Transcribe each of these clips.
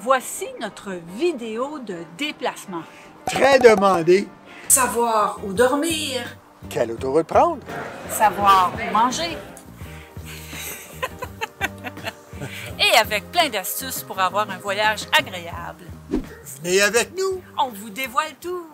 Voici notre vidéo de déplacement. Très demandé. Savoir où dormir. Quelle autoroute prendre? Savoir où manger. Et avec plein d'astuces pour avoir un voyage agréable. Venez avec nous. On vous dévoile tout.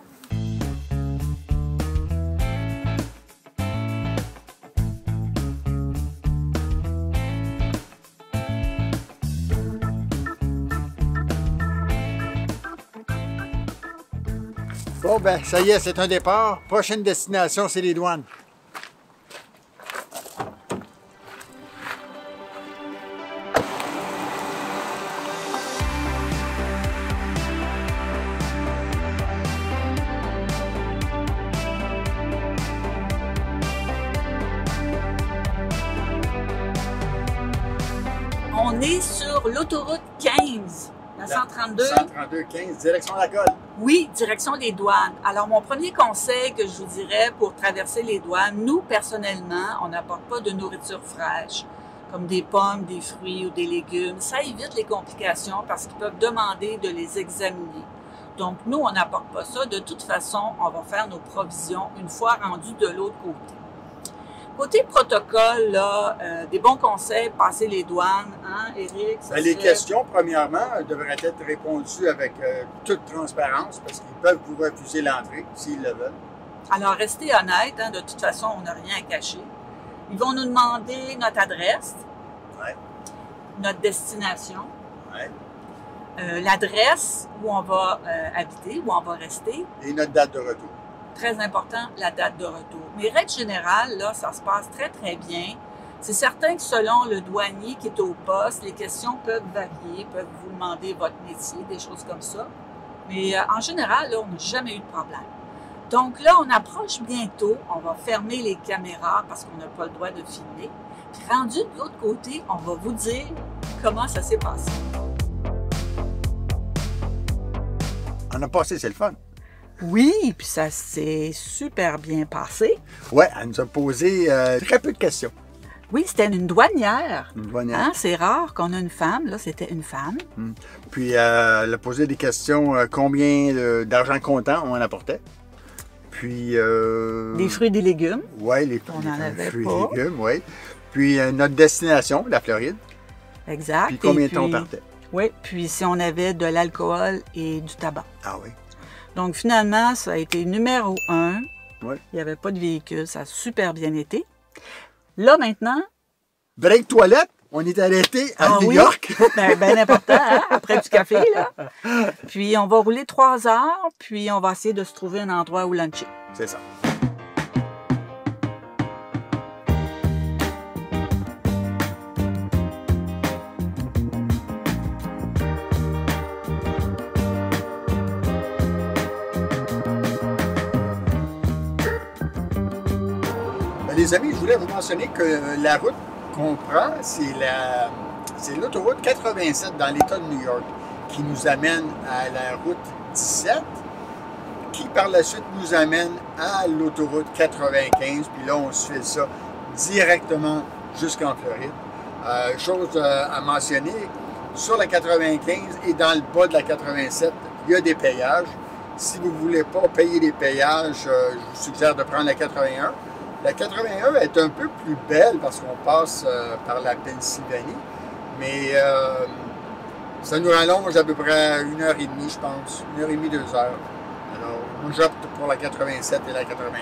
Bon, ben, ça y est, c'est un départ. Prochaine destination, c'est les douanes. On est sur l'autoroute 15, la 132. 132, 15, direction la Colle. Oui, direction des douanes. Alors, mon premier conseil que je vous dirais pour traverser les douanes, nous, personnellement, on n'apporte pas de nourriture fraîche, comme des pommes, des fruits ou des légumes. Ça évite les complications parce qu'ils peuvent demander de les examiner. Donc, nous, on n'apporte pas ça. De toute façon, on va faire nos provisions une fois rendus de l'autre côté. Côté protocole, là, des bons conseils, passer les douanes, hein, Éric? Les questions, premièrement, devraient être répondues avec toute transparence parce qu'ils peuvent vous refuser l'entrée s'ils le veulent. Alors, restez honnête, hein, de toute façon, on n'a rien à cacher. Ils vont nous demander notre adresse, notre destination, l'adresse où on va habiter, où on va rester. Et notre date de retour. Très important, la date de retour. Mais règle générale, là, ça se passe très, très bien. C'est certain que selon le douanier qui est au poste, les questions peuvent varier, peuvent vous demander votre métier, des choses comme ça. Mais en général, là, on n'a jamais eu de problème. Donc là, on approche bientôt. On va fermer les caméras parce qu'on n'a pas le droit de filmer. Puis rendu de l'autre côté, on va vous dire comment ça s'est passé. On a passé, c'est le fun. Oui, puis ça s'est super bien passé. Ouais, elle nous a posé très peu de questions. Oui, c'était une douanière. Une douanière. Hein? C'est rare qu'on a une femme. Là, c'était une femme. Puis, elle a posé des questions, combien d'argent comptant on apportait. Puis... Des fruits et des légumes. Oui, les On n'en avait fruits pas. et légumes, oui. Puis, notre destination, la Floride. Exact. Puis, combien Et de temps on partait. Oui, puis si on avait de l'alcool et du tabac. Ah oui. Donc, finalement, ça a été numéro 1. Oui. Il n'y avait pas de véhicule. Ça a super bien été. Là, maintenant... Break toilette, on est arrêté à New York. Bien important, hein? Après du café, là. Puis, on va rouler 3 heures, puis on va essayer de se trouver un endroit où luncher. C'est ça. Les amis, je voulais vous mentionner que la route qu'on prend, c'est l'autoroute 87 dans l'État de New York qui nous amène à la route 17 qui par la suite nous amène à l'autoroute 95. Puis là, on se fait ça directement jusqu'en Floride. Chose à mentionner, sur la 95 et dans le bas de la 87, il y a des péages. Si vous ne voulez pas payer les péages, je vous suggère de prendre la 81. La 81 est un peu plus belle parce qu'on passe par la Pennsylvanie, mais ça nous rallonge à peu près 1h30, je pense, 1h30, 2 heures. Alors, moi, j'opte pour la 87 et la 95.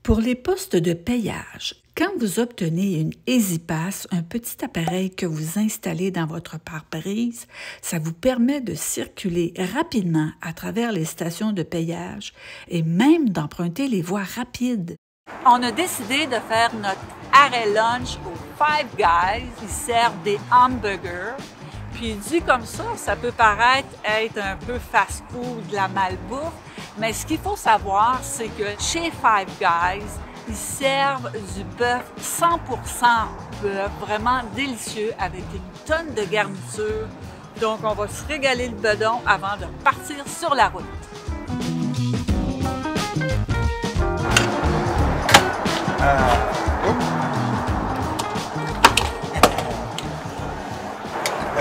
Pour les postes de payage, quand vous obtenez une EasyPass, un petit appareil que vous installez dans votre pare-brise, ça vous permet de circuler rapidement à travers les stations de payage et même d'emprunter les voies rapides. On a décidé de faire notre arrêt lunch au Five Guys. Ils servent des hamburgers. Puis dit comme ça peut paraître être un peu fast-food, de la malbouffe. Mais ce qu'il faut savoir, c'est que chez Five Guys, ils servent du bœuf 100% bœuf, vraiment délicieux, avec une tonne de garniture. Donc, on va se régaler le bedon avant de partir sur la route.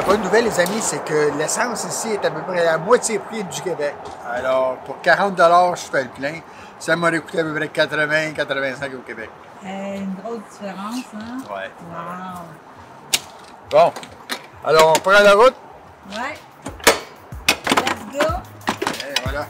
La bonne nouvelle, les amis, c'est que l'essence ici est à peu près à la moitié prix du Québec. Alors, pour 40 $ je fais le plein. Ça m'aurait coûté à peu près 80-85 au Québec. Une grosse différence, hein? Ouais. Wow! Bon. Alors, on prend la route. Ouais. Let's go! Et voilà.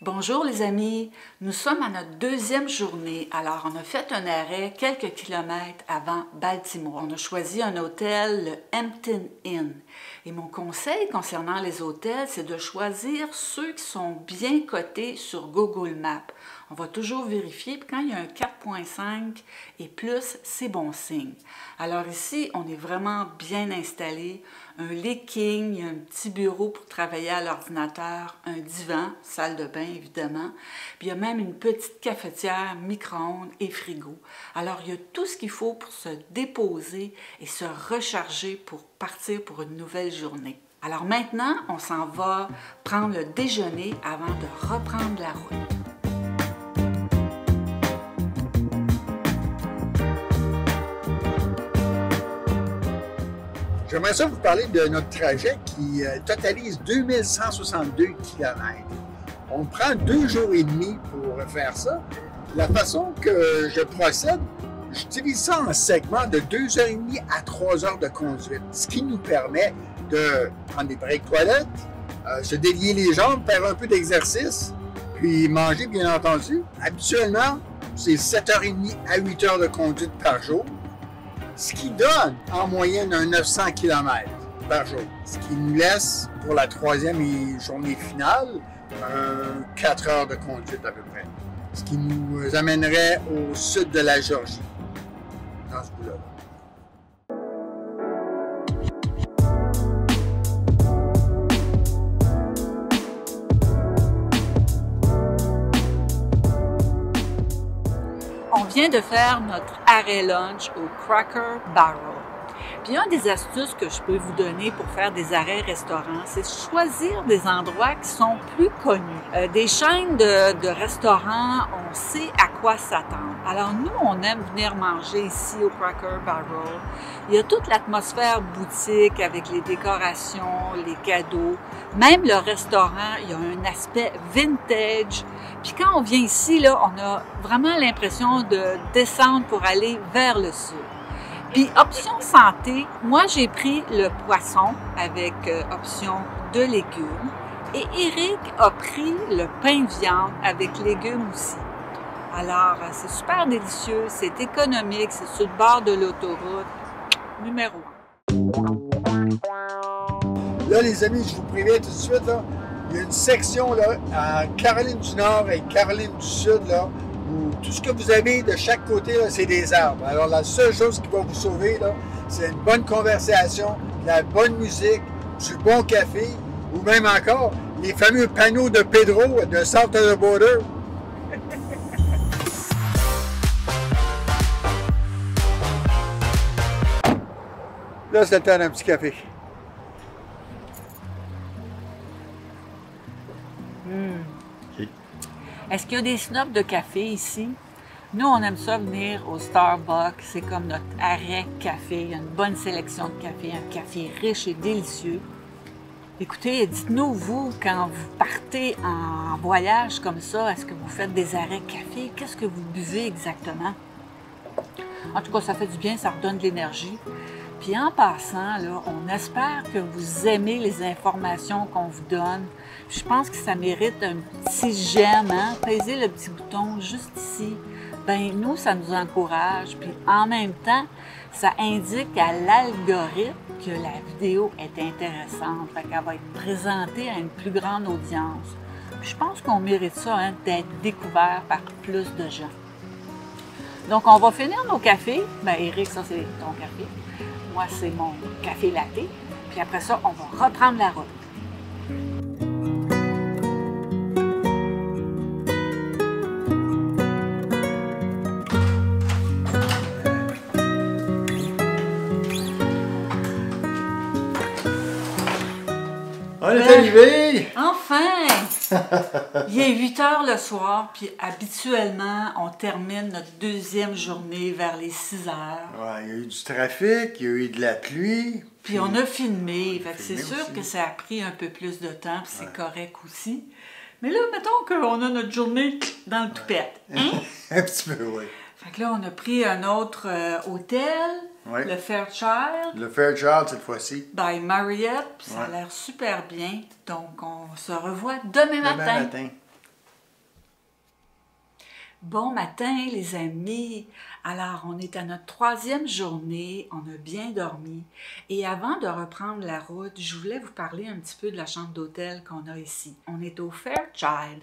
Bonjour les amis, nous sommes à notre deuxième journée. Alors on a fait un arrêt quelques kilomètres avant Baltimore. On a choisi un hôtel, le Hampton Inn. Et mon conseil concernant les hôtels, c'est de choisir ceux qui sont bien cotés sur Google Maps. On va toujours vérifier, puis quand il y a un 4.5 et plus, c'est bon signe. Alors ici, on est vraiment bien installé. Un lit king, il y a un petit bureau pour travailler à l'ordinateur, un divan, salle de bain évidemment, puis il y a même une petite cafetière, micro-ondes et frigo. Alors il y a tout ce qu'il faut pour se déposer et se recharger pour partir pour une nouvelle journée. Alors maintenant, on s'en va prendre le déjeuner avant de reprendre la route. J'aimerais ça vous parler de notre trajet qui totalise 2162 km. On prend 2 jours et demi pour faire ça. La façon que je procède, je divise ça en segments de 2h30 à 3 heures de conduite, ce qui nous permet de prendre des breaks toilettes, se délier les jambes, faire un peu d'exercice, puis manger bien entendu. Habituellement, c'est 7h30 à 8 heures de conduite par jour. Ce qui donne en moyenne un 900 km par jour. Ce qui nous laisse, pour la troisième journée finale, 4 heures de conduite à peu près. Ce qui nous amènerait au sud de la Géorgie, dans ce bout-là. On vient de faire notre arrêt lunch au Cracker Barrel. Puis une des astuces que je peux vous donner pour faire des arrêts restaurants, c'est choisir des endroits qui sont plus connus. Des chaînes de restaurants, on sait à quoi s'attendre. Alors nous, on aime venir manger ici au Cracker Barrel. Il y a toute l'atmosphère boutique avec les décorations, les cadeaux. Même le restaurant, il y a un aspect vintage. Puis quand on vient ici, là, on a vraiment l'impression de descendre pour aller vers le sud. Puis option santé, moi j'ai pris le poisson avec option de légumes et Eric a pris le pain de viande avec légumes aussi. Alors c'est super délicieux, c'est économique, c'est sur le bord de l'autoroute, numéro 1. Là les amis, je vous préviens tout de suite, là, il y a une section là, en Caroline du Nord et Caroline du Sud, là, où tout ce que vous avez de chaque côté, c'est des arbres. Alors, la seule chose qui va vous sauver, c'est une bonne conversation, de la bonne musique, du bon café, ou même encore les fameux panneaux de Pedro de South of the Border. Là, c'est le temps d'un petit café. Est-ce qu'il y a des snobs de café ici? Nous, on aime ça venir au Starbucks. C'est comme notre arrêt café. Il y a une bonne sélection de café, un café riche et délicieux. Écoutez, dites-nous, vous, quand vous partez en voyage comme ça, est-ce que vous faites des arrêts café? Qu'est-ce que vous buvez exactement? En tout cas, ça fait du bien, ça redonne de l'énergie. Puis en passant, là, on espère que vous aimez les informations qu'on vous donne. Je pense que ça mérite un petit j'aime, hein? Pèsez le petit bouton juste ici. Bien, nous, ça nous encourage. Puis en même temps, ça indique à l'algorithme que la vidéo est intéressante. Fait qu'elle va être présentée à une plus grande audience. Puis je pense qu'on mérite ça, hein, d'être découvert par plus de gens. Donc, on va finir nos cafés. Bien, Eric, ça, c'est ton café. Moi, c'est mon café latte. Puis après ça, on va reprendre la route. On est arrivé! Enfin! Il est 8 heures le soir, puis habituellement, on termine notre deuxième journée vers les 6 heures. Ouais, il y a eu du trafic, il y a eu de la pluie. Puis on a filmé, fait que c'est filmé sûr aussi. que ça a pris un peu plus de temps, puis c'est correct aussi. Mais là, mettons qu'on a notre journée dans le toupette. Hein? Un petit peu, oui. Fait que là, on a pris un autre hôtel, Ouais. le Fairchild, Le Fairchild cette fois-ci. by Marriott, puis ça a Ouais. l'air super bien. Donc, on se revoit demain matin. Bon matin, les amis. Alors, on est à notre 3e journée, on a bien dormi. Et avant de reprendre la route, je voulais vous parler un petit peu de la chambre d'hôtel qu'on a ici. On est au Fairchild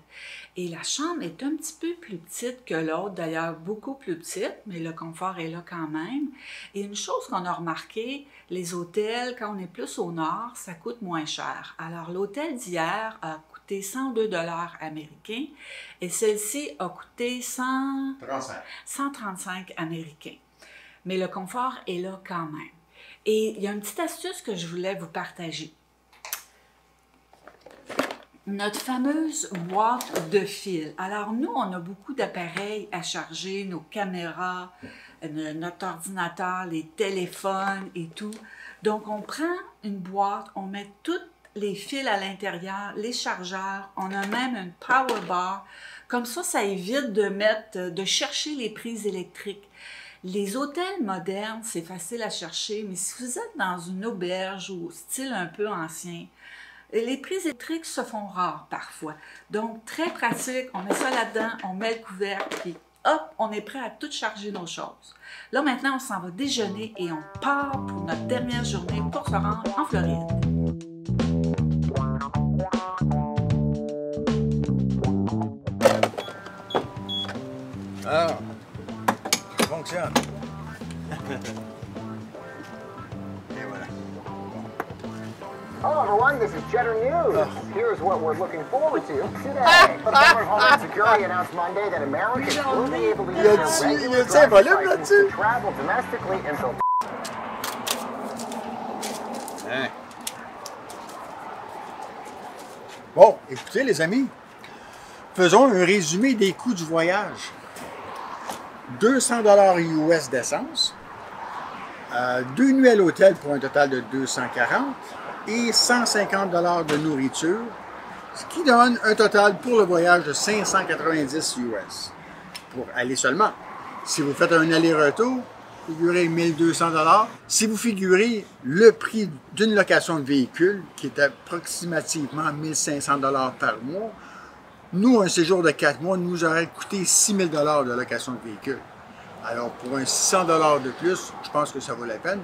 et la chambre est un petit peu plus petite que l'autre, d'ailleurs beaucoup plus petite, mais le confort est là quand même. Et une chose qu'on a remarqué, les hôtels, quand on est plus au nord, ça coûte moins cher. Alors, l'hôtel d'hier a coûté 102 $ américains et celle-ci a coûté 135 américains. Mais le confort est là quand même. Et il y a une petite astuce que je voulais vous partager. Notre fameuse boîte de fil. Alors nous, on a beaucoup d'appareils à charger, nos caméras, notre ordinateur, les téléphones et tout. Donc on prend une boîte, on met toutes les fils à l'intérieur, les chargeurs, on a même une power bar. Comme ça évite de chercher les prises électriques. Les hôtels modernes, c'est facile à chercher, mais si vous êtes dans une auberge ou style un peu ancien, les prises électriques se font rares parfois. Donc, très pratique, on met ça là-dedans, on met le couvercle, puis hop, on est prêt à tout charger nos choses. Là, maintenant, on s'en va déjeuner et on part pour notre dernière journée pour se rendre en Floride. Ah, ça fonctionne. Et voilà. Hello everyone, this is Cheddar News. Here's what we're looking forward to today. The Department of Homeland Security announced Monday that Americans will be able to use their regular driver's license to travel domestically until... Hein? Bon, écoutez les amis, faisons un résumé des coûts du voyage. 200 $ US d'essence, 2 nuits à l'hôtel pour un total de 240 et 150 $ de nourriture, ce qui donne un total pour le voyage de 590 US pour aller seulement. Si vous faites un aller-retour, figurez 1200 $. Si vous figurez le prix d'une location de véhicule, qui est approximativement 1500 $ par mois, nous, un séjour de 4 mois nous aurait coûté 6000 $ de location de véhicule. Alors, pour un 600 $ de plus, je pense que ça vaut la peine.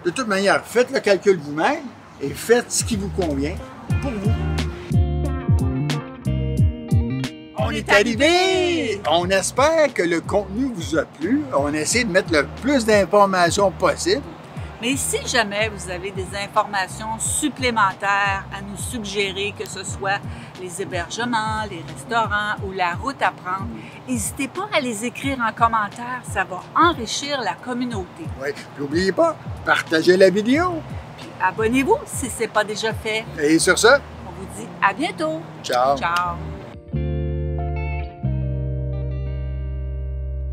De toute manière, faites le calcul vous-même et faites ce qui vous convient pour vous. On est arrivé! On espère que le contenu vous a plu. On essaie de mettre le plus d'informations possible. Mais si jamais vous avez des informations supplémentaires à nous suggérer, que ce soit les hébergements, les restaurants ou la route à prendre, n'hésitez pas à les écrire en commentaire, ça va enrichir la communauté. Oui, n'oubliez pas, partagez la vidéo. Puis abonnez-vous si ce n'est pas déjà fait. Et sur ce, On vous dit à bientôt. ciao! Ciao!